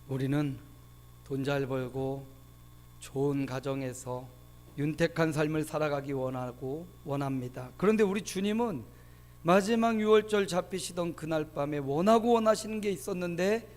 우리는 돈 잘 벌고 좋은 가정에서 윤택한 삶을 살아가기 원합니다. 그런데 우리 주님은 마지막 유월절 잡히시던 그날 밤에 원하시는 게 있었는데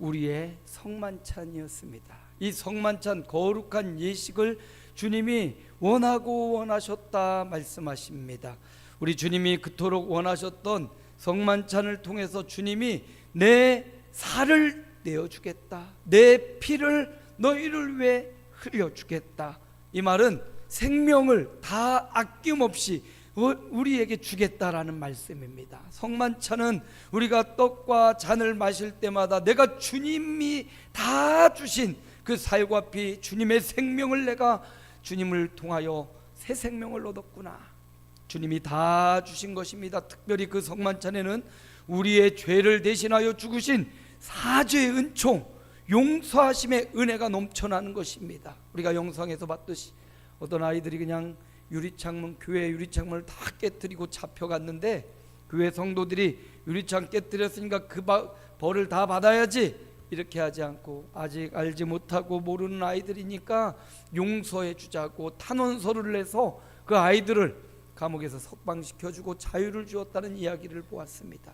우리의 성만찬이었습니다. 이 성만찬, 거룩한 예식을 주님이 원하셨다 말씀하십니다. 우리 주님이 그토록 원하셨던 성만찬을 통해서 주님이 내 살을 내어주겠다, 내 피를 너희를 위해 흘려주겠다, 이 말은 생명을 다 아낌없이 우리에게 주겠다라는 말씀입니다. 성만찬은 우리가 떡과 잔을 마실 때마다 내가 주님이 다 주신 그 살과 피, 주님의 생명을 내가 주님을 통하여 새 생명을 얻었구나, 주님이 다 주신 것입니다. 특별히 그 성만찬에는 우리의 죄를 대신하여 죽으신 사죄의 은총, 용서하심의 은혜가 넘쳐나는 것입니다. 우리가 영상에서 봤듯이 어떤 아이들이 그냥 교회 유리창문을 다 깨뜨리고 잡혀갔는데, 교회 성도들이 유리창 깨뜨렸으니까 그 벌을 다 받아야지, 이렇게 하지 않고 아직 알지 못하고 모르는 아이들이니까 용서해 주자고 탄원서를 내서 그 아이들을 감옥에서 석방시켜주고 자유를 주었다는 이야기를 보았습니다.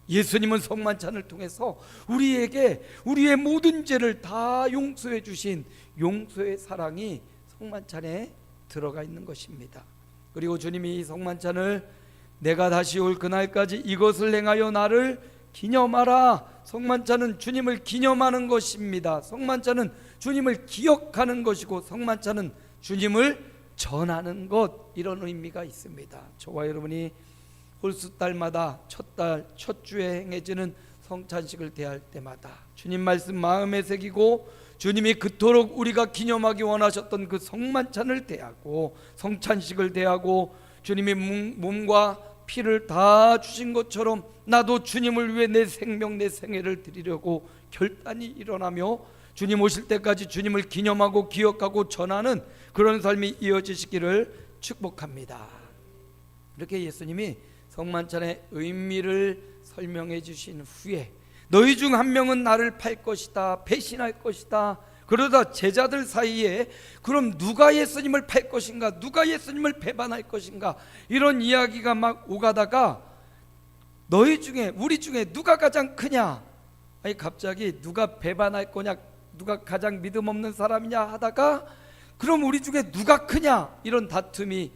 예수님은 성만찬을 통해서 우리에게 우리의 모든 죄를 다 용서해 주신 용서의 사랑이 성만찬에 들어가 있는 것입니다. 그리고 주님이 이 성만찬을 내가 다시 올 그날까지 이것을 행하여 나를 기념하라. 성만찬은 주님을 기념하는 것입니다. 성만찬은 주님을 기억하는 것이고, 성만찬은 주님을 전하는 것, 이런 의미가 있습니다. 저와 여러분이 홀수달마다 첫 주에 행해지는 성찬식을 대할 때마다 주님 말씀 마음에 새기고 주님이 그토록 우리가 기념하기 원하셨던 그 성만찬을 대하고 성찬식을 대하고 주님이 몸과 피를 다 주신 것처럼 나도 주님을 위해 내 생명 내 생애를 드리려고 결단이 일어나며 주님 오실 때까지 주님을 기념하고 기억하고 전하는 그런 삶이 이어지시기를 축복합니다. 이렇게 예수님이 성만찬의 의미를 설명해 주신 후에 너희 중 한 명은 나를 팔 것이다, 배신할 것이다. 그러다 제자들 사이에 그럼 누가 예수님을 팔 것인가, 누가 예수님을 배반할 것인가, 이런 이야기가 막 오가다가 너희 중에 우리 중에 누가 가장 크냐, 아니 갑자기 누가 배반할 거냐, 누가 가장 믿음 없는 사람이냐 하다가 그럼 우리 중에 누가 크냐, 이런 다툼이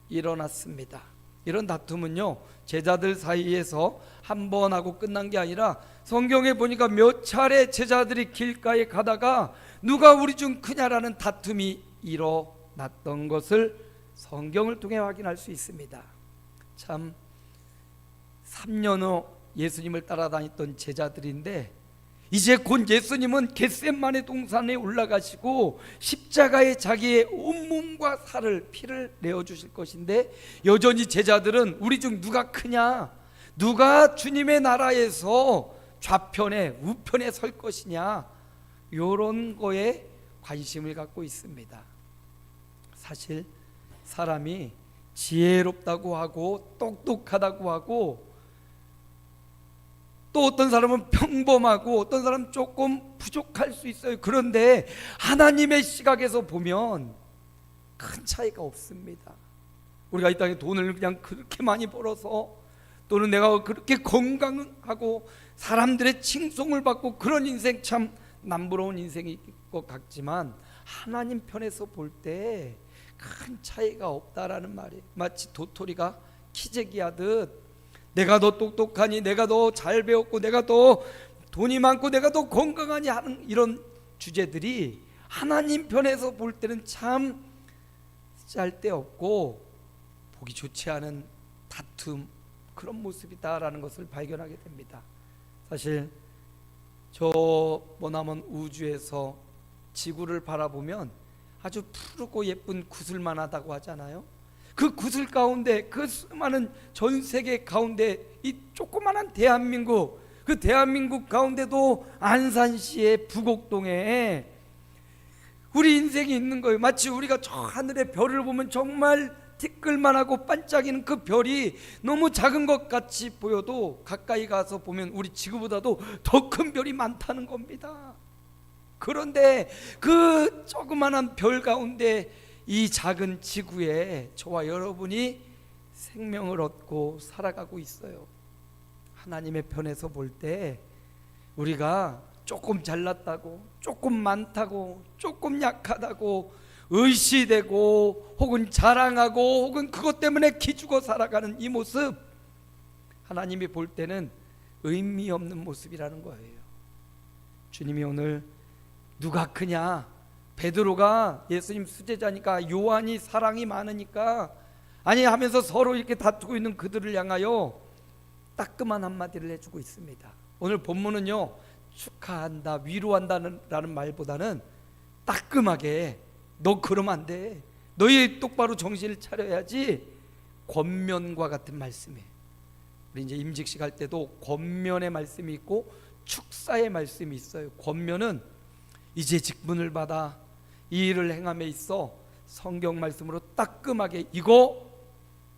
일어났습니다. 이런 다툼은요, 제자들 사이에서 한 번 하고 끝난 게 아니라 성경에 보니까 몇 차례 제자들이 길가에 가다가 누가 우리 중 크냐라는 다툼이 일어났던 것을 성경을 통해 확인할 수 있습니다. 참 3년 후 예수님을 따라다녔던 제자들인데 이제 곧 예수님은 겟세마네 동산에 올라가시고 십자가에 자기의 온몸과 살을 피를 내어주실 것인데 여전히 제자들은 우리 중 누가 크냐, 누가 주님의 나라에서 좌편에 우편에 설 것이냐, 이런 거에 관심을 갖고 있습니다. 사실 사람이 지혜롭다고 하고 똑똑하다고 하고 또 어떤 사람은 평범하고 어떤 사람은 조금 부족할 수 있어요. 그런데 하나님의 시각에서 보면 큰 차이가 없습니다. 우리가 이 땅에 돈을 그냥 그렇게 많이 벌어서 또는 내가 그렇게 건강하고 사람들의 칭송을 받고 그런 인생, 참 남부러운 인생일 것 같지만 하나님 편에서 볼 때 큰 차이가 없다라는 말이에요. 마치 도토리가 키재기 하듯 내가 더 똑똑하니, 내가 더 잘 배웠고, 내가 더 돈이 많고, 내가 더 건강하니 하는 이런 주제들이 하나님 편에서 볼 때는 참 짤데없고 보기 좋지 않은 다툼, 그런 모습이다라는 것을 발견하게 됩니다. 사실 저 머나먼 우주에서 지구를 바라보면 아주 푸르고 예쁜 구슬만 하다고 하잖아요. 그 구슬 가운데, 그 수많은 전 세계 가운데 이 조그만한 대한민국, 그 대한민국 가운데도 안산시의 부곡동에 우리 인생이 있는 거예요. 마치 우리가 저 하늘의 별을 보면 정말 티끌만하고 반짝이는 그 별이 너무 작은 것 같이 보여도 가까이 가서 보면 우리 지구보다도 더 큰 별이 많다는 겁니다. 그런데 그 조그만한 별 가운데 이 작은 지구에 저와 여러분이 생명을 얻고 살아가고 있어요. 하나님의 편에서 볼 때 우리가 조금 잘났다고, 조금 많다고, 조금 약하다고 의시되고 혹은 자랑하고 혹은 그것 때문에 기죽어 살아가는 이 모습, 하나님이 볼 때는 의미 없는 모습이라는 거예요. 주님이 오늘 누가 크냐, 베드로가 예수님 수제자니까, 요한이 사랑이 많으니까 아니 하면서 서로 이렇게 다투고 있는 그들을 향하여 따끔한 한마디를 해주고 있습니다. 오늘 본문은요, 축하한다, 위로한다는 말보다는 따끔하게, 너 그러면 안 돼, 너희 똑바로 정신을 차려야지, 권면과 같은 말씀이에요. 우리 이제 임직식 할 때도 권면의 말씀이 있고 축사의 말씀이 있어요. 권면은 이제 직분을 받아 이 일을 행함에 있어 성경 말씀으로 따끔하게 이거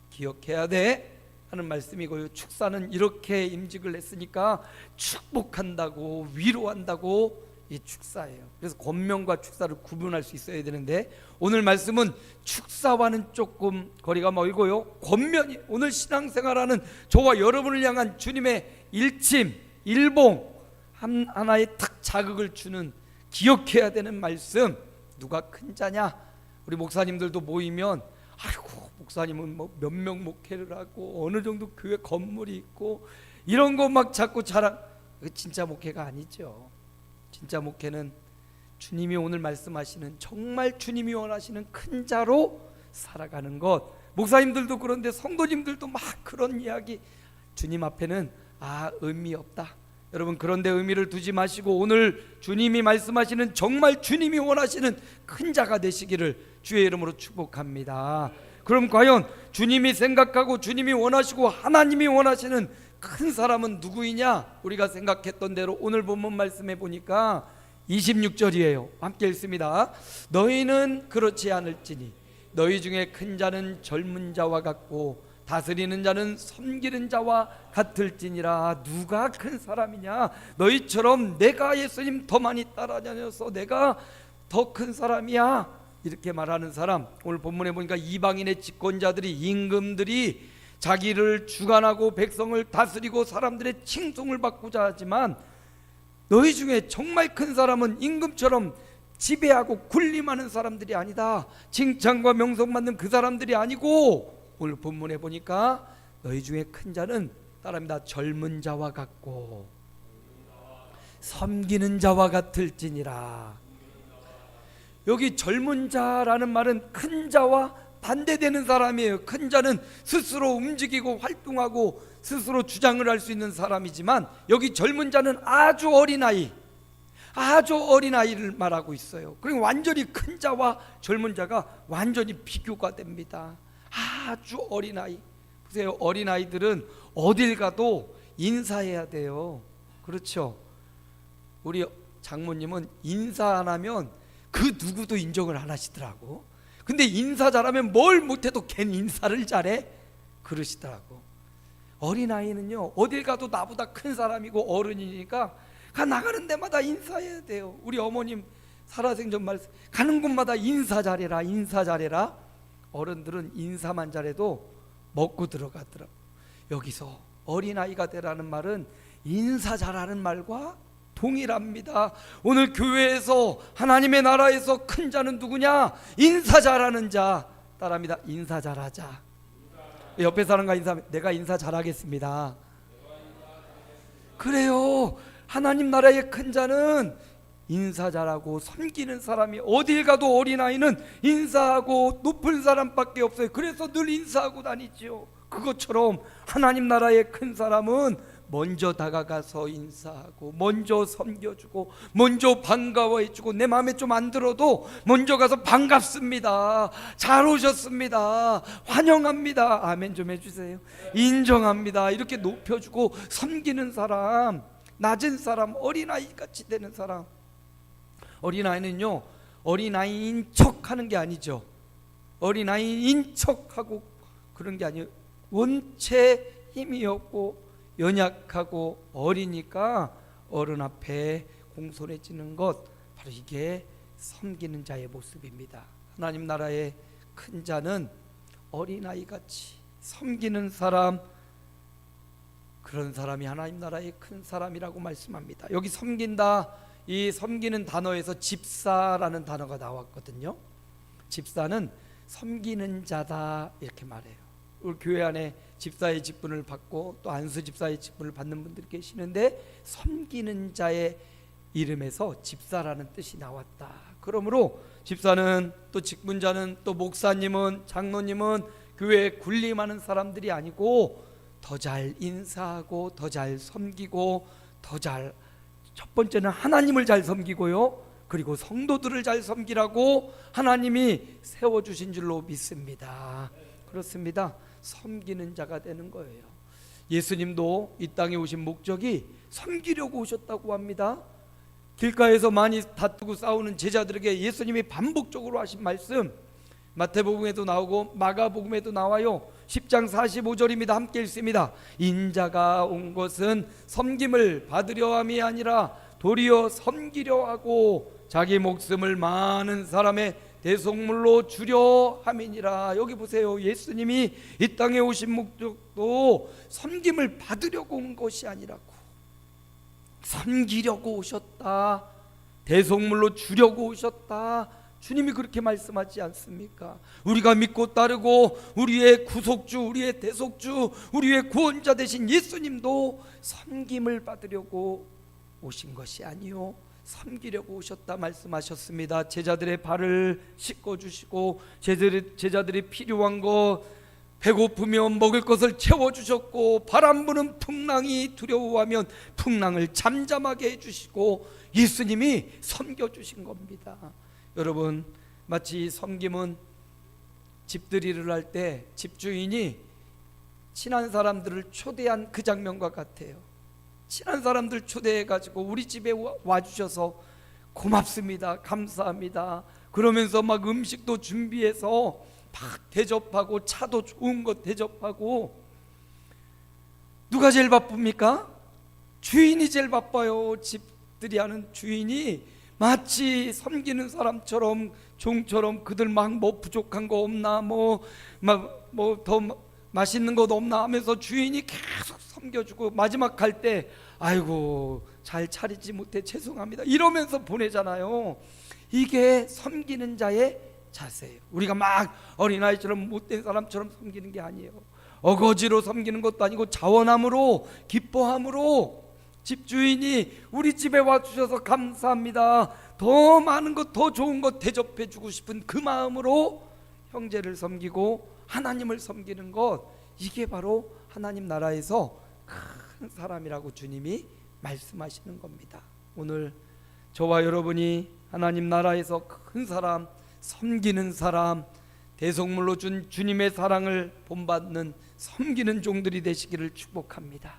기억해야 돼 하는 말씀이고요. 축사는 이렇게 임직을 했으니까 축복한다고, 위로한다고, 이 축사예요. 그래서 권면과 축사를 구분할 수 있어야 되는데 오늘 말씀은 축사와는 조금 거리가 멀고요, 권면이 오늘 신앙생활하는 저와 여러분을 향한 주님의 일침, 일봉, 하나의 탁 자극을 주는, 기억해야 되는 말씀. 누가 큰 자냐? 우리 목사님들도 모이면 아이고 목사님은 뭐 몇 명 목회를 하고 어느 정도 교회 건물이 있고 이런 거 막 자꾸 자랑. 진짜 목회가 아니죠. 진짜 목회는 주님이 오늘 말씀하시는, 정말 주님이 원하시는 큰 자로 살아가는 것. 목사님들도 그런데 성도님들도 막 그런 이야기, 주님 앞에는 의미 없다. 여러분, 그런데 의미를 두지 마시고 오늘 주님이 말씀하시는, 정말 주님이 원하시는 큰 자가 되시기를 주의 이름으로 축복합니다. 그럼 과연 주님이 생각하고 주님이 원하시고 하나님이 원하시는 큰 사람은 누구이냐? 우리가 생각했던 대로 오늘 본문 말씀해 보니까 26절이에요. 함께 읽습니다. 너희는 그렇지 않을지니 너희 중에 큰 자는 젊은 자와 같고 다스리는 자는 섬기는 자와 같을지니라. 누가 큰 사람이냐? 너희처럼 내가 예수님 더 많이 따라다녀서 내가 더 큰 사람이야, 이렇게 말하는 사람. 오늘 본문에 보니까 이방인의 집권자들이, 임금들이 자기를 주관하고 백성을 다스리고 사람들의 칭송을 받고자 하지만 너희 중에 정말 큰 사람은 임금처럼 지배하고 군림하는 사람들이 아니다. 칭찬과 명성받는 그 사람들이 아니고, 오늘 본문에 보니까 너희 중에 큰 자는 따라합니다. 젊은 자와 같고 섬기는 자와 같을지니라. 여기 젊은 자라는 말은 큰 자와 반대되는 사람이에요. 큰 자는 스스로 움직이고 활동하고 스스로 주장을 할 수 있는 사람이지만 여기 젊은 자는 아주 어린아이, 아주 어린아이를 말하고 있어요. 그리고 완전히 큰 자와 젊은 자가 완전히 비교가 됩니다. 아주 어린아이. 보세요, 어린아이들은 어딜 가도 인사해야 돼요. 그렇죠? 우리 장모님은 인사 안 하면 그 누구도 인정을 안 하시더라고. 근데 인사 잘하면 뭘 못해도 걘 인사를 잘해? 그러시더라고. 어린아이는요, 어딜 가도 나보다 큰 사람이고 어른이니까 나가는 데마다 인사해야 돼요. 우리 어머님 살아생전 말씀, 가는 곳마다 인사 잘해라, 인사 잘해라. 어른들은 인사만 잘해도 먹고 들어가더라고. 여기서 어린아이가 되라는 말은 인사 잘하는 말과 동일합니다. 오늘 교회에서, 하나님의 나라에서 큰 자는 누구냐? 인사 잘하는 자. 따라합니다. 인사 잘하자. 옆에 사람과 인사하면 내가 인사 잘하겠습니다. 그래요. 하나님 나라의 큰 자는 인사 잘하고 섬기는 사람이, 어딜 가도 어린아이는 인사하고 높은 사람밖에 없어요. 그래서 늘 인사하고 다니죠. 그것처럼 하나님 나라의 큰 사람은 먼저 다가가서 인사하고 먼저 섬겨주고 먼저 반가워해주고, 내 마음에 좀 안 들어도 먼저 가서 반갑습니다, 잘 오셨습니다, 환영합니다, 아멘 좀 해주세요, 인정합니다, 이렇게 높여주고 섬기는 사람, 낮은 사람, 어린아이같이 되는 사람. 어린아이는요, 어린아이인 척 하는 게 아니죠. 어린아이인 척하고 그런 게 아니에요. 원체 힘이 없고 연약하고 어리니까 어른 앞에 공손해지는 것, 바로 이게 섬기는 자의 모습입니다. 하나님 나라의 큰 자는 어린아이같이 섬기는 사람, 그런 사람이 하나님 나라의 큰 사람이라고 말씀합니다. 여기 섬긴다, 이 섬기는 단어에서 집사라는 단어가 나왔거든요. 집사는 섬기는 자다 이렇게 말해요. 우리 교회 안에 집사의 직분을 받고 또 안수 집사의 직분을 받는 분들이 계시는데, 섬기는 자의 이름에서 집사라는 뜻이 나왔다. 그러므로 집사는, 또 직분자는, 또 목사님은, 장로님은 교회에 군림하는 사람들이 아니고 더 잘 인사하고 더 잘 섬기고 첫 번째는 하나님을 잘 섬기고요, 그리고 성도들을 잘 섬기라고 하나님이 세워주신 줄로 믿습니다. 그렇습니다. 섬기는 자가 되는 거예요. 예수님도 이 땅에 오신 목적이 섬기려고 오셨다고 합니다. 길가에서 많이 다투고 싸우는 제자들에게 예수님이 반복적으로 하신 말씀, 마태복음에도 나오고 마가복음에도 나와요. 10장 45절입니다. 함께 읽습니다. 인자가 온 것은 섬김을 받으려 함이 아니라 도리어 섬기려 하고 자기 목숨을 많은 사람의 대속물로 주려 함이니라. 여기 보세요. 예수님이 이 땅에 오신 목적도 섬김을 받으려고 온 것이 아니라고, 섬기려고 오셨다, 대속물로 주려고 오셨다. 주님이 그렇게 말씀하지 않습니까? 우리가 믿고 따르고 우리의 구속주, 우리의 대속주, 우리의 구원자 되신 예수님도 섬김을 받으려고 오신 것이 아니요, 섬기려고 오셨다 말씀하셨습니다. 제자들의 발을 씻어주시고 제자들이 필요한 거, 배고프면 먹을 것을 채워주셨고, 바람 부는 풍랑이 두려워하면 풍랑을 잠잠하게 해주시고 예수님이 섬겨주신 겁니다. 여러분, 마치 섬김은 집들이를 할 때 집주인이 친한 사람들을 초대한 그 장면과 같아요. 친한 사람들 초대해가지고 우리 집에 와주셔서 고맙습니다, 감사합니다 그러면서 막 음식도 준비해서 막 대접하고, 차도 좋은 것 대접하고. 누가 제일 바쁩니까? 주인이 제일 바빠요. 집들이 하는 주인이 마치 섬기는 사람처럼, 종처럼 그들 막 뭐 부족한 거 없나, 뭐 더 맛있는 것 없나 하면서 주인이 계속 섬겨주고, 마지막 갈 때 아이고 잘 차리지 못해 죄송합니다 이러면서 보내잖아요. 이게 섬기는 자의 자세예요. 우리가 막 어린아이처럼 못된 사람처럼 섬기는 게 아니에요. 어거지로 섬기는 것도 아니고 자원함으로, 기뻐함으로, 집주인이 우리 집에 와주셔서 감사합니다, 더 많은 것, 더 좋은 것 대접해 주고 싶은 그 마음으로 형제를 섬기고 하나님을 섬기는 것, 이게 바로 하나님 나라에서 큰 사람이라고 주님이 말씀하시는 겁니다. 오늘 저와 여러분이 하나님 나라에서 큰 사람, 섬기는 사람, 대속물로 준 주님의 사랑을 본받는 섬기는 종들이 되시기를 축복합니다.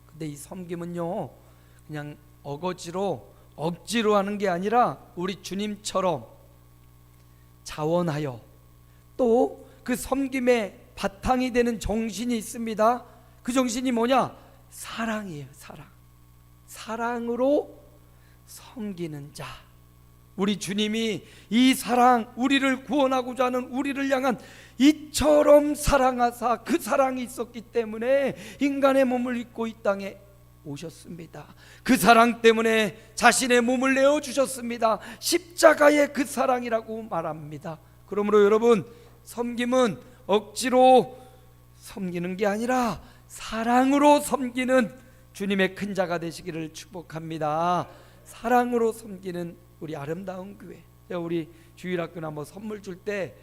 근데 이 섬김은요, 그냥 억지로 하는 게 아니라 우리 주님처럼 자원하여, 또 그 섬김의 바탕이 되는 정신이 있습니다. 그 정신이 뭐냐? 사랑이에요. 사랑으로 섬기는 자. 우리 주님이 이 사랑, 우리를 구원하고자 하는 우리를 향한 이처럼 사랑하사, 그 사랑이 있었기 때문에 인간의 몸을 입고 이 땅에 오셨습니다. 그 사랑 때문에 자신의 몸을 내어주셨습니다. 십자가의 그 사랑이라고 말합니다. 그러므로 여러분, 섬김은 억지로 섬기는 게 아니라 사랑으로 섬기는 주님의 큰 자가 되시기를 축복합니다. 사랑으로 섬기는 우리 아름다운 교회. 우리 주일학교나 뭐 선물 줄 때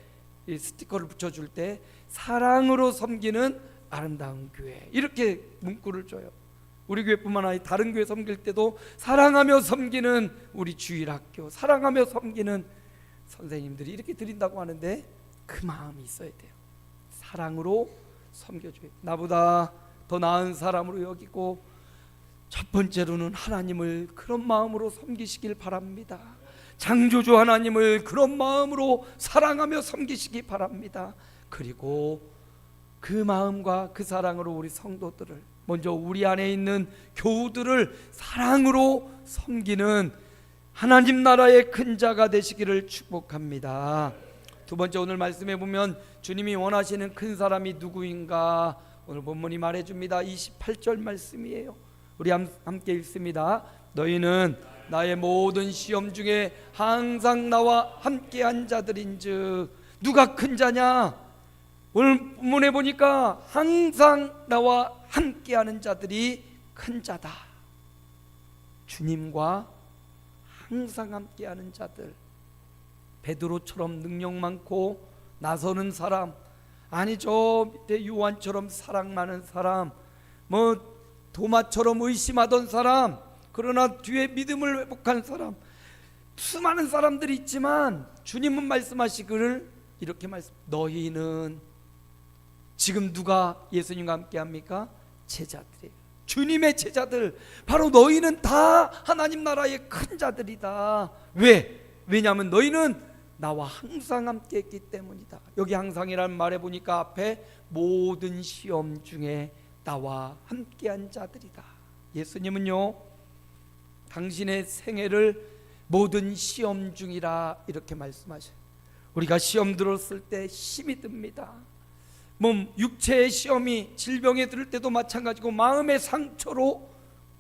스티커를 붙여줄 때 사랑으로 섬기는 아름다운 교회, 이렇게 문구를 줘요. 우리 교회뿐만 아니라 다른 교회 섬길 때도 사랑하며 섬기는 우리 주일학교, 사랑하며 섬기는 선생님들이 이렇게 드린다고 하는데, 그 마음이 있어야 돼요. 사랑으로 섬겨줘요. 나보다 더 나은 사람으로 여기고, 첫 번째로는 하나님을 그런 마음으로 섬기시길 바랍니다. 창조주 하나님을 그런 마음으로 사랑하며 섬기시기 바랍니다. 그리고 그 마음과 그 사랑으로 우리 성도들을, 먼저 우리 안에 있는 교우들을 사랑으로 섬기는 하나님 나라의 큰 자가 되시기를 축복합니다. 두 번째, 오늘 말씀해 보면 주님이 원하시는 큰 사람이 누구인가? 오늘 본문이 말해줍니다. 28절 말씀이에요. 우리 함께 읽습니다. 너희는 나의 모든 시험 중에 항상 나와 함께한 자들인즉. 누가 큰 자냐? 오늘 본문에 보니까 항상 나와 함께하는 자들이 큰 자다. 주님과 항상 함께하는 자들. 베드로처럼 능력 많고 나서는 사람, 아니 저 밑에 요한처럼 사랑 많은 사람, 뭐 도마처럼 의심하던 사람, 그러나 뒤에 믿음을 회복한 사람, 수많은 사람들이 있지만 주님은 말씀하시기를 이렇게 너희는, 지금 누가 예수님과 함께합니까? 제자들이에요. 주님의 제자들, 바로 너희는 다 하나님 나라의 큰 자들이다. 왜냐하면 너희는 나와 항상 함께 했기 때문이다. 여기 항상이라는 말에 보니까 앞에 모든 시험 중에 나와 함께한 자들이다. 예수님은요, 당신의 생애를 모든 시험 중이라 이렇게 말씀하셔요. 우리가 시험 들었을 때 힘이 듭니다. 육체의 시험이 질병에 들을 때도 마찬가지고 마음의 상처로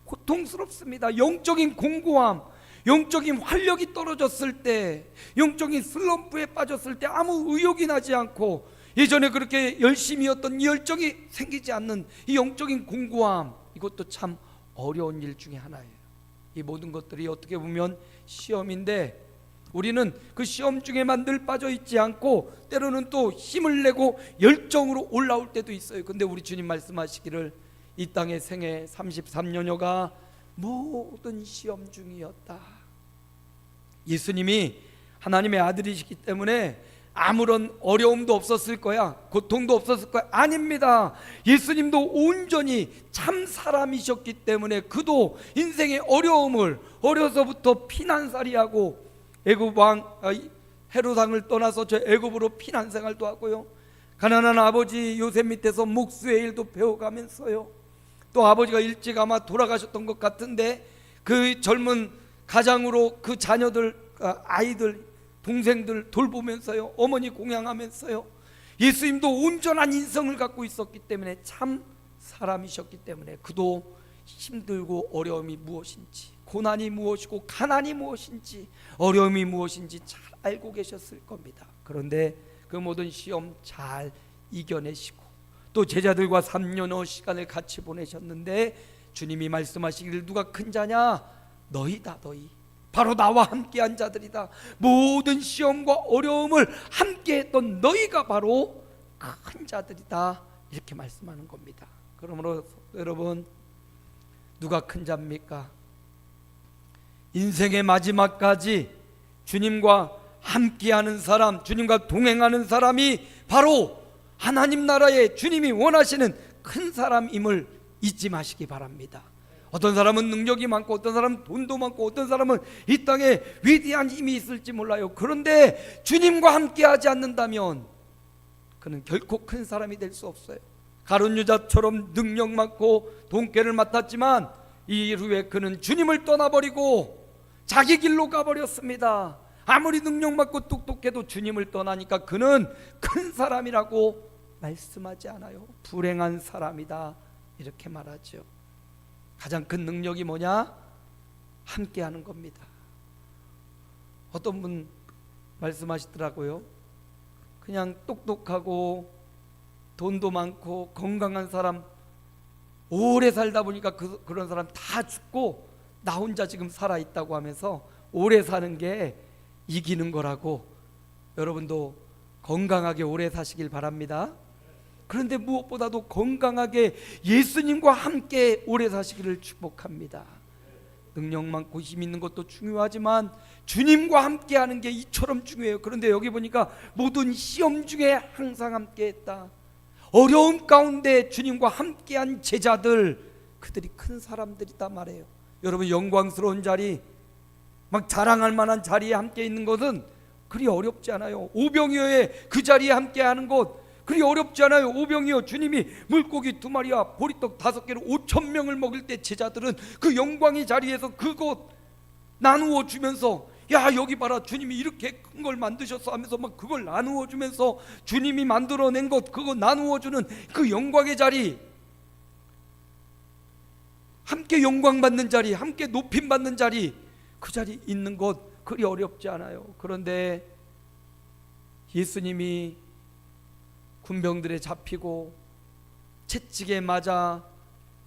고통스럽습니다. 영적인 공고함, 영적인 활력이 떨어졌을 때, 영적인 슬럼프에 빠졌을 때 아무 의욕이 나지 않고 예전에 그렇게 열심히 했던 이 열정이 생기지 않는 이 영적인 공고함, 이것도 참 어려운 일 중에 하나예요. 이 모든 것들이 어떻게 보면 시험인데 우리는 그 시험 중에만 늘 빠져 있지 않고 때로는 또 힘을 내고 열정으로 올라올 때도 있어요. 근데 우리 주님 말씀하시기를 이 땅의 생애 33년여가 모든 시험 중이었다. 예수님이 하나님의 아들이시기 때문에 아무런 어려움도 없었을 거야, 고통도 없었을 거야. 아닙니다. 예수님도 온전히 참 사람이셨기 때문에 그도 인생의 어려움을 어려서부터 피난살이하고 애굽 왕 헤롯 왕을 떠나서 저 애굽으로 피난 생활도 하고요, 가난한 아버지 요셉 밑에서 목수의 일도 배워가면서요, 또 아버지가 일찍 아마 돌아가셨던 것 같은데 그 젊은 가장으로 그 자녀들, 아이들, 동생들 돌보면서요, 어머니 공양하면서요, 예수님도 온전한 인성을 갖고 있었기 때문에 참 사람이셨기 때문에 그도 힘들고 어려움이 무엇인지, 고난이 무엇이고 가난이 무엇인지, 어려움이 무엇인지 잘 알고 계셨을 겁니다. 그런데 그 모든 시험 잘 이겨내시고 또 제자들과 3년의 시간을 같이 보내셨는데 주님이 말씀하시기를 누가 큰 자냐? 너희다. 너희, 바로 나와 함께한 자들이다. 모든 시험과 어려움을 함께했던 너희가 바로 큰 자들이다, 이렇게 말씀하는 겁니다. 그러므로 여러분, 누가 큰 자입니까? 인생의 마지막까지 주님과 함께하는 사람, 주님과 동행하는 사람이 바로 하나님 나라에 주님이 원하시는 큰 사람임을 잊지 마시기 바랍니다. 어떤 사람은 능력이 많고 어떤 사람은 돈도 많고 어떤 사람은 이 땅에 위대한 힘이 있을지 몰라요. 그런데 주님과 함께하지 않는다면 그는 결코 큰 사람이 될 수 없어요. 가룟 유다처럼 능력 많고 돈깨를 맡았지만 이후에 그는 주님을 떠나버리고 자기 길로 가버렸습니다. 아무리 능력 많고 똑똑해도 주님을 떠나니까 그는 큰 사람이라고 말씀하지 않아요. 불행한 사람이다, 이렇게 말하죠. 가장 큰 능력이 뭐냐? 함께하는 겁니다. 어떤 분 말씀하시더라고요. 그냥 똑똑하고 돈도 많고 건강한 사람, 오래 살다 보니까 그런 사람 다 죽고 나 혼자 지금 살아있다고 하면서 오래 사는 게 이기는 거라고. 여러분도 건강하게 오래 사시길 바랍니다. 그런데 무엇보다도 건강하게 예수님과 함께 오래 사시기를 축복합니다. 능력 많고 힘 있는 것도 중요하지만 주님과 함께 하는 게 이처럼 중요해요. 그런데 여기 보니까 모든 시험 중에 항상 함께 했다. 어려움 가운데 주님과 함께한 제자들, 그들이 큰 사람들이다 말해요. 여러분, 영광스러운 자리, 막 자랑할 만한 자리에 함께 있는 것은 그리 어렵지 않아요. 오병이어의 그 자리에 함께 하는 것 그리 어렵지 않아요. 오병이어 주님이 물고기 2마리와 보리떡 5개로 5,000명을 먹일 때 제자들은 그 영광의 자리에서 그것 나누어 주면서 야 여기 봐라 주님이 이렇게 큰 걸 만드셨어 하면서 막 그걸 나누어 주면서 주님이 만들어낸 것 그거 나누어 주는 그 영광의 자리, 함께 영광 받는 자리, 함께 높임 받는 자리, 그 자리 있는 것 그리 어렵지 않아요. 그런데 예수님이 군병들에 잡히고 채찍에 맞아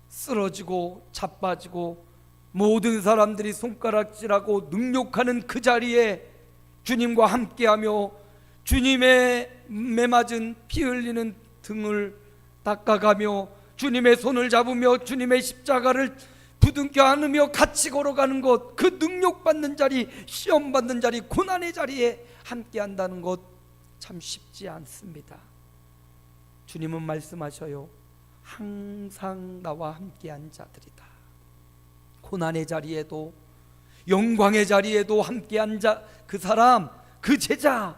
쓰러지고 자빠지고 모든 사람들이 손가락질하고 능욕하는 그 자리에 주님과 함께하며 주님의 매맞은 피 흘리는 등을 닦아가며 주님의 손을 잡으며 주님의 십자가를 부둥켜 안으며 같이 걸어가는 것, 그 능욕받는 자리, 시험받는 자리, 고난의 자리에 함께한다는 것 참 쉽지 않습니다. 주님은 말씀하셔요. 항상 나와 함께한 자들이다. 고난의 자리에도 영광의 자리에도 함께한 자, 그 사람, 그 제자,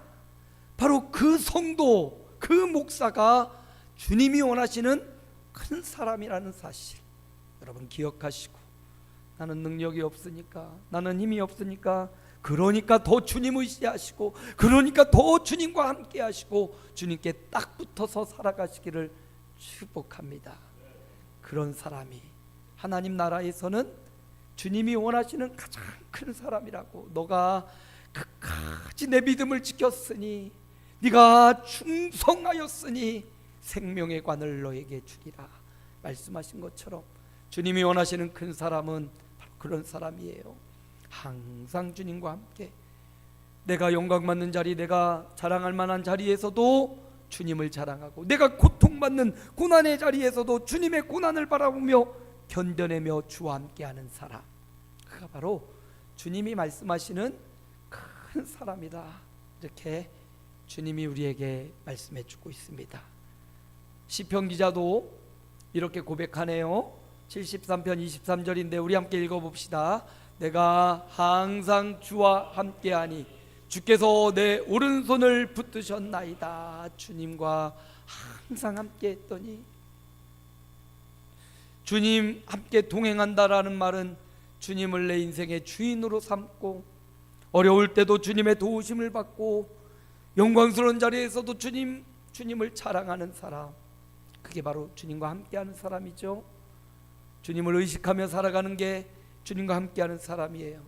바로 그 성도, 그 목사가 주님이 원하시는 큰 사람이라는 사실 여러분 기억하시고, 나는 능력이 없으니까, 나는 힘이 없으니까, 그러니까 더 주님 의지하시고, 그러니까 더 주님과 함께 하시고 주님께 딱 붙어서 살아가시기를 축복합니다. 그런 사람이 하나님 나라에서는 주님이 원하시는 가장 큰 사람이라고. 너가 끝까지 내 믿음을 지켰으니, 네가 충성하였으니 생명의 관을 너에게 주리라 말씀하신 것처럼 주님이 원하시는 큰 사람은 바로 그런 사람이에요. 항상 주님과 함께, 내가 영광받는 자리, 내가 자랑할 만한 자리에서도 주님을 자랑하고, 내가 고통받는 고난의 자리에서도 주님의 고난을 바라보며 견뎌내며 주와 함께하는 사람, 그가 바로 주님이 말씀하시는 큰 사람이다. 이렇게 주님이 우리에게 말씀해 주고 있습니다. 시편 기자도 이렇게 고백하네요. 73편 23절인데 우리 함께 읽어봅시다. 내가 항상 주와 함께하니 주께서 내 오른손을 붙드셨나이다. 주님과 항상 함께했더니, 주님 함께 동행한다라는 말은 주님을 내 인생의 주인으로 삼고, 어려울 때도 주님의 도우심을 받고, 영광스러운 자리에서도 주님을 자랑하는 사람, 그게 바로 주님과 함께하는 사람이죠. 주님을 의식하며 살아가는 게 주님과 함께하는 사람이에요.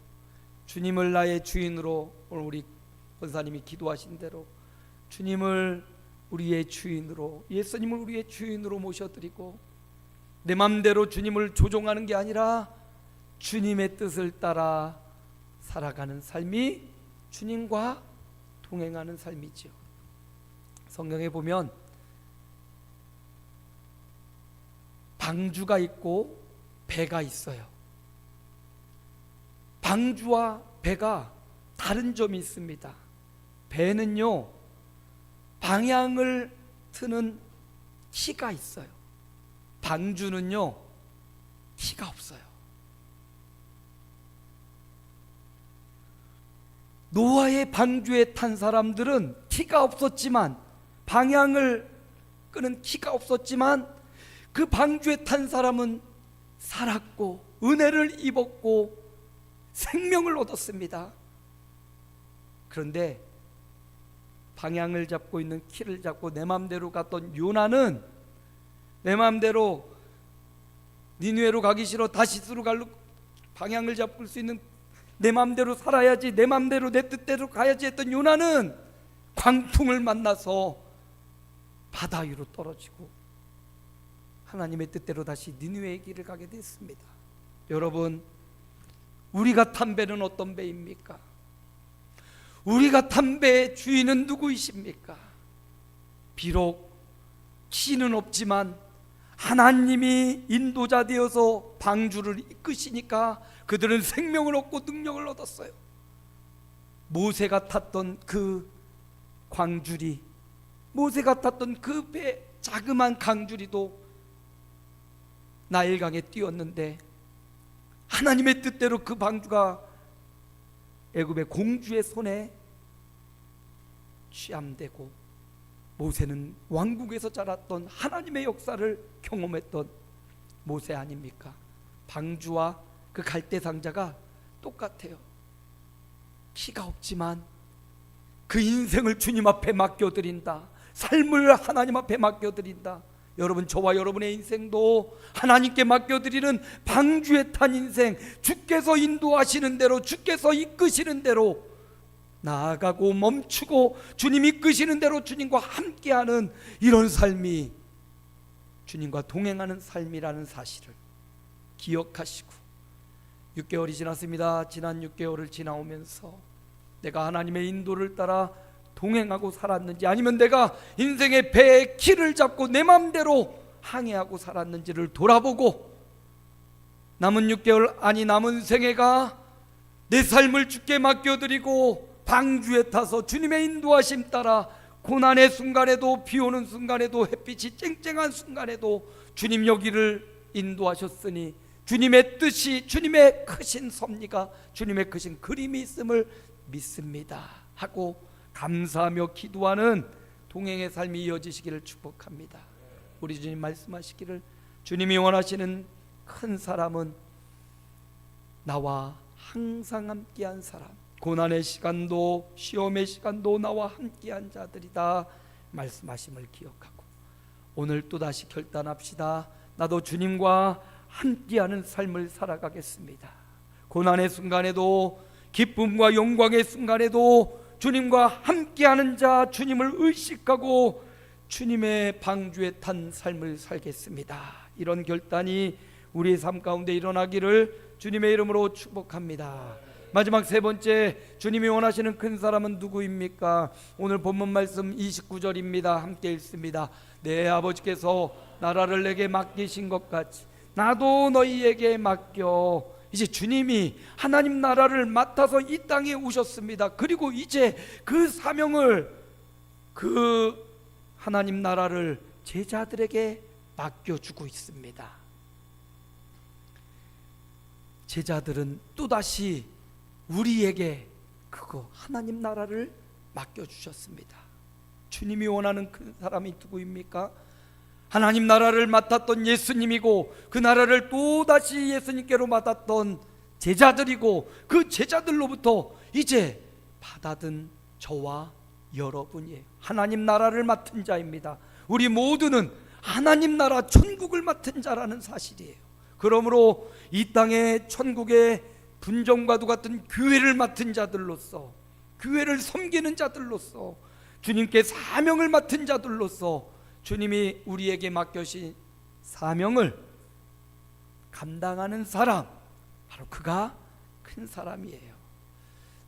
주님을 나의 주인으로, 오늘 우리 권사님이 기도하신 대로 주님을 우리의 주인으로, 예수님을 우리의 주인으로 모셔드리고, 내 맘대로 주님을 조종하는 게 아니라 주님의 뜻을 따라 살아가는 삶이 주님과 동행하는 삶이죠. 성경에 보면 방주가 있고 배가 있어요. 방주와 배가 다른 점이 있습니다. 배는요, 방향을 트는 키가 있어요. 방주는요, 키가 없어요. 노아의 방주에 탄 사람들은 키가 없었지만, 방향을 끄는 키가 없었지만, 그 방주에 탄 사람은 살았고 은혜를 입었고 생명을 얻었습니다. 그런데 방향을 잡고 있는 키를 잡고 내 맘대로 갔던 요나는, 내 맘대로 니느웨로 가기 싫어 다시스로 갈로 방향을 잡을 수 있는, 내 맘대로 살아야지, 내 맘대로 내 뜻대로 가야지 했던 요나는 광풍을 만나서 바다 위로 떨어지고 하나님의 뜻대로 다시 니느웨의 길을 가게 됐습니다. 여러분, 우리가 탄 배는 어떤 배입니까? 우리가 탄 배의 주인은 누구이십니까? 비록 키는 없지만 하나님이 인도자 되어서 방주를 이끄시니까 그들은 생명을 얻고 능력을 얻었어요. 모세가 탔던 그 광주리, 모세가 탔던 그 배, 자그만 강주리도 나일강에 띄었는데 하나님의 뜻대로 그 방주가 애굽의 공주의 손에 취함되고, 모세는 왕국에서 자랐던 하나님의 역사를 경험했던 모세 아닙니까? 방주와 그 갈대 상자가 똑같아요. 키가 없지만 그 인생을 주님 앞에 맡겨드린다, 삶을 하나님 앞에 맡겨드린다. 여러분, 저와 여러분의 인생도 하나님께 맡겨드리는 방주에 탄 인생, 주께서 인도하시는 대로, 주께서 이끄시는 대로 나아가고 멈추고 주님이 이끄시는 대로 주님과 함께하는 이런 삶이 주님과 동행하는 삶이라는 사실을 기억하시고, 6개월이 지났습니다. 지난 6개월을 지나오면서 내가 하나님의 인도를 따라 동행하고 살았는지, 아니면 내가 인생의 배의 키를 잡고 내 마음대로 항해하고 살았는지를 돌아보고, 남은 6개월, 아니 남은 생애가 내 삶을 주께 맡겨드리고 방주에 타서 주님의 인도하심 따라 고난의 순간에도, 비오는 순간에도, 햇빛이 쨍쨍한 순간에도 주님 여기를 인도하셨으니 주님의 뜻이, 주님의 크신 섭리가, 주님의 크신 그림이 있음을 믿습니다 하고 감사하며 기도하는 동행의 삶이 이어지시기를 축복합니다. 우리 주님 말씀하시기를, 주님이 원하시는 큰 사람은 나와 항상 함께한 사람, 고난의 시간도 시험의 시간도 나와 함께한 자들이다 말씀하심을 기억하고, 오늘 또다시 결단합시다. 나도 주님과 함께하는 삶을 살아가겠습니다. 고난의 순간에도, 기쁨과 영광의 순간에도 주님과 함께하는 자, 주님을 의식하고 주님의 방주에 탄 삶을 살겠습니다. 이런 결단이 우리의 삶 가운데 일어나기를 주님의 이름으로 축복합니다. 마지막 세 번째, 주님이 원하시는 큰 사람은 누구입니까? 오늘 본문 말씀 29절입니다. 함께 읽습니다. 내 아버지께서 나라를 내게 맡기신 것 같이 나도 너희에게 맡겨. 이제 주님이 하나님 나라를 맡아서 이 땅에 오셨습니다. 그리고 이제 그 사명을, 그 하나님 나라를 제자들에게 맡겨주고 있습니다. 제자들은 또다시 우리에게 그거 하나님 나라를 맡겨주셨습니다. 주님이 원하는 그 사람이 누구입니까? 하나님 나라를 맡았던 예수님이고, 그 나라를 또다시 예수님께로 맡았던 제자들이고, 그 제자들로부터 이제 받아든 저와 여러분이에요. 하나님 나라를 맡은 자입니다. 우리 모두는 하나님 나라 천국을 맡은 자라는 사실이에요. 그러므로 이 땅의 천국의 분정과도 같은 교회를 맡은 자들로서, 교회를 섬기는 자들로서, 주님께 사명을 맡은 자들로서 주님이 우리에게 맡겨신 사명을 감당하는 사람, 바로 그가 큰 사람이에요.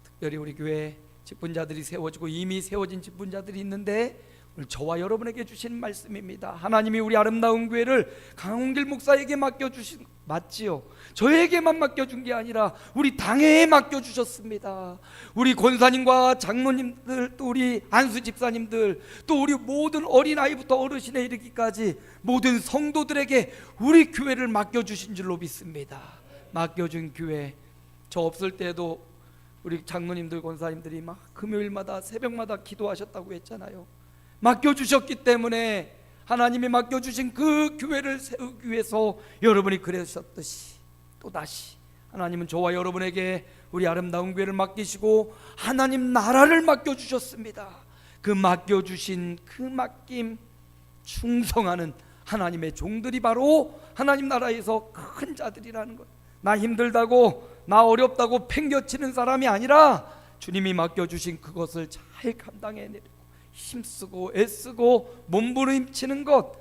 특별히 우리 교회 직분자들이 세워지고 이미 세워진 직분자들이 있는데, 오늘 저와 여러분에게 주신 말씀입니다. 하나님이 우리 아름다운 교회를 강홍길 목사에게 맡겨주신, 맞지요? 저에게만 맡겨준 게 아니라 우리 당회에 맡겨주셨습니다. 우리 권사님과 장로님들, 또 우리 안수 집사님들, 또 우리 모든 어린아이부터 어르신에 이르기까지 모든 성도들에게 우리 교회를 맡겨주신 줄로 믿습니다. 맡겨준 교회, 저 없을 때도 우리 장로님들, 권사님들이 막 금요일마다 새벽마다 기도하셨다고 했잖아요. 맡겨주셨기 때문에 하나님이 맡겨주신 그 교회를 세우기 위해서 여러분이 그러셨듯이 또다시 하나님은 저와 여러분에게 우리 아름다운 교회를 맡기시고 하나님 나라를 맡겨주셨습니다. 그 맡겨주신 그 맡김 충성하는 하나님의 종들이 바로 하나님 나라에서 큰 자들이라는 것. 나 힘들다고, 나 어렵다고 팽겨치는 사람이 아니라 주님이 맡겨주신 그것을 잘 감당해내고 힘쓰고 애쓰고 몸부림치는 것,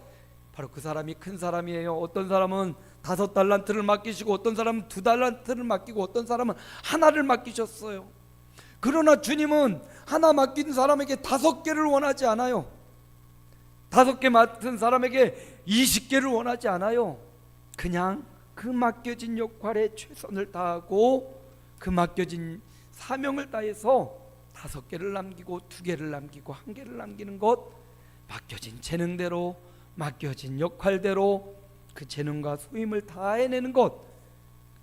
바로 그 사람이 큰 사람이에요. 어떤 사람은 5달란트를 맡기시고, 어떤 사람은 2달란트를 맡기고, 어떤 사람은 하나를 맡기셨어요. 그러나 주님은 하나 맡긴 사람에게 5개를 원하지 않아요. 5개 맡은 사람에게 20개를 원하지 않아요. 그냥 그 맡겨진 역할에 최선을 다하고 그 맡겨진 사명을 다해서 5개를 남기고 2개를 남기고 1개를 남기는 것, 맡겨진 재능대로, 맡겨진 역할대로 그 재능과 소임을 다 해내는 것,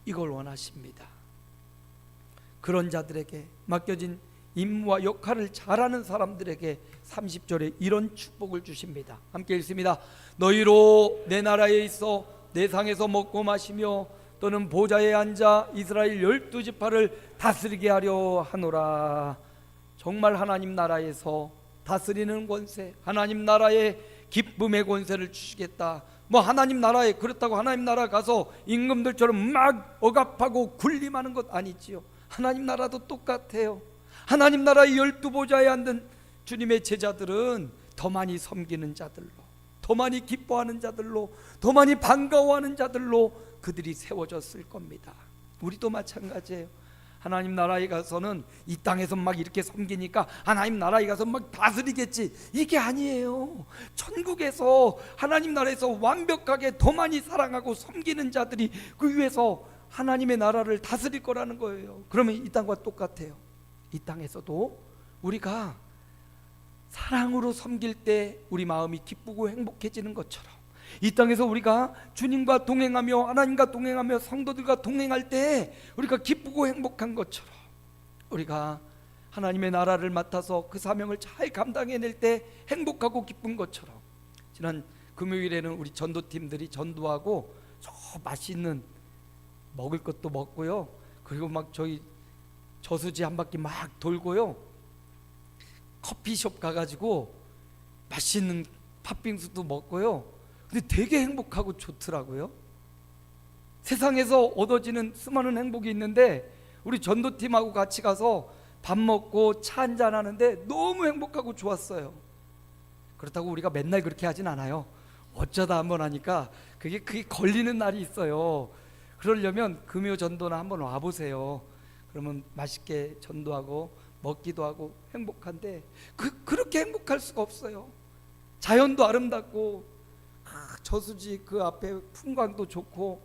이걸 원하십니다. 그런 자들에게 맡겨진 임무와 역할을 잘하는 사람들에게 30절에 이런 축복을 주십니다. 함께 읽습니다. 너희로 내 나라에 있어 내 상에서 먹고 마시며 또는 보좌에 앉아 이스라엘 12지파를 다스리게 하려 하노라. 정말 하나님 나라에서 다스리는 권세, 하나님 나라의 기쁨의 권세를 주시겠다. 뭐 하나님 나라에, 그렇다고 하나님 나라 가서 임금들처럼 막 억압하고 군림하는 것 아니지요. 하나님 나라도 똑같아요. 하나님 나라의 12보좌에 앉은 주님의 제자들은 더 많이 섬기는 자들로, 더 많이 기뻐하는 자들로, 더 많이 반가워하는 자들로 그들이 세워졌을 겁니다. 우리도 마찬가지예요. 하나님 나라에 가서는 이 땅에서 막 이렇게 섬기니까 하나님 나라에 가서 막 다스리겠지, 이게 아니에요. 천국에서 하나님 나라에서 완벽하게 더 많이 사랑하고 섬기는 자들이 그 위에서 하나님의 나라를 다스릴 거라는 거예요. 그러면 이 땅과 똑같아요. 이 땅에서도 우리가 사랑으로 섬길 때 우리 마음이 기쁘고 행복해지는 것처럼, 이 땅에서 우리가 주님과 동행하며 하나님과 동행하며 성도들과 동행할 때 우리가 기쁘고 행복한 것처럼, 우리가 하나님의 나라를 맡아서 그 사명을 잘 감당해낼 때 행복하고 기쁜 것처럼, 지난 금요일에는 우리 전도팀들이 전도하고 저 맛있는 먹을 것도 먹고요, 그리고 막 저희 저수지 한 바퀴 막 돌고요, 커피숍 가가지고 맛있는 팥빙수도 먹고요. 근데 되게 행복하고 좋더라고요. 세상에서 얻어지는 수많은 행복이 있는데 우리 전도팀하고 같이 가서 밥 먹고 차 한잔 하는데 너무 행복하고 좋았어요. 그렇다고 우리가 맨날 그렇게 하진 않아요. 어쩌다 한번 하니까 그게 걸리는 날이 있어요. 그러려면 금요 전도나 한번 와보세요. 그러면 맛있게 전도하고 먹기도 하고 행복한데 그렇게 행복할 수가 없어요. 자연도 아름답고 저수지 그 앞에 풍광도 좋고,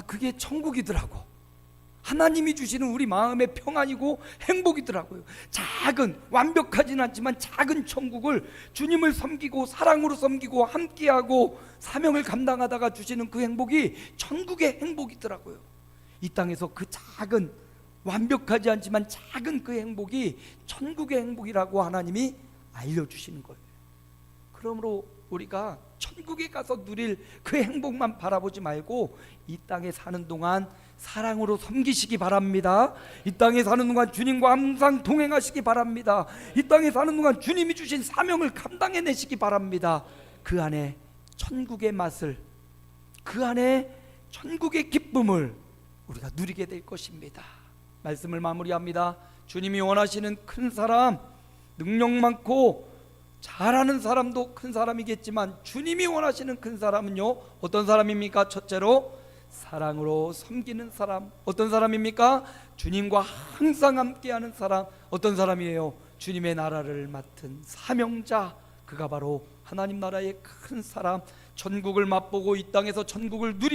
그게 천국이더라고. 하나님이 주시는 우리 마음의 평안이고 행복이더라고요. 작은, 완벽하진 않지만 작은 천국을 주님을 섬기고 사랑으로 섬기고 함께하고 사명을 감당하다가 주시는 그 행복이 천국의 행복이더라고요. 이 땅에서 그 작은, 완벽하지 않지만 작은 그 행복이 천국의 행복이라고 하나님이 알려주시는 거예요. 그러므로 우리가 천국에 가서 누릴 그 행복만 바라보지 말고 이 땅에 사는 동안 사랑으로 섬기시기 바랍니다. 이 땅에 사는 동안 주님과 항상 동행하시기 바랍니다. 이 땅에 사는 동안 주님이 주신 사명을 감당해내시기 바랍니다. 그 안에 천국의 맛을, 그 안에 천국의 기쁨을 우리가 누리게 될 것입니다. 말씀을 마무리합니다. 주님이 원하시는 큰 사람, 능력 많고 잘하는 사람도 큰 사람이겠지만 주님이 원하시는 큰 사람은요, 어떤 사람입니까? 첫째로 사랑으로 섬기는 사람. 어떤 사람입니까? 주님과 항상 함께하는 사람. 어떤 사람이에요? 주님의 나라를 맡은 사명자. 그가 바로 하나님 나라의 큰 사람, 천국을 맛보고 이 땅에서 천국을 누리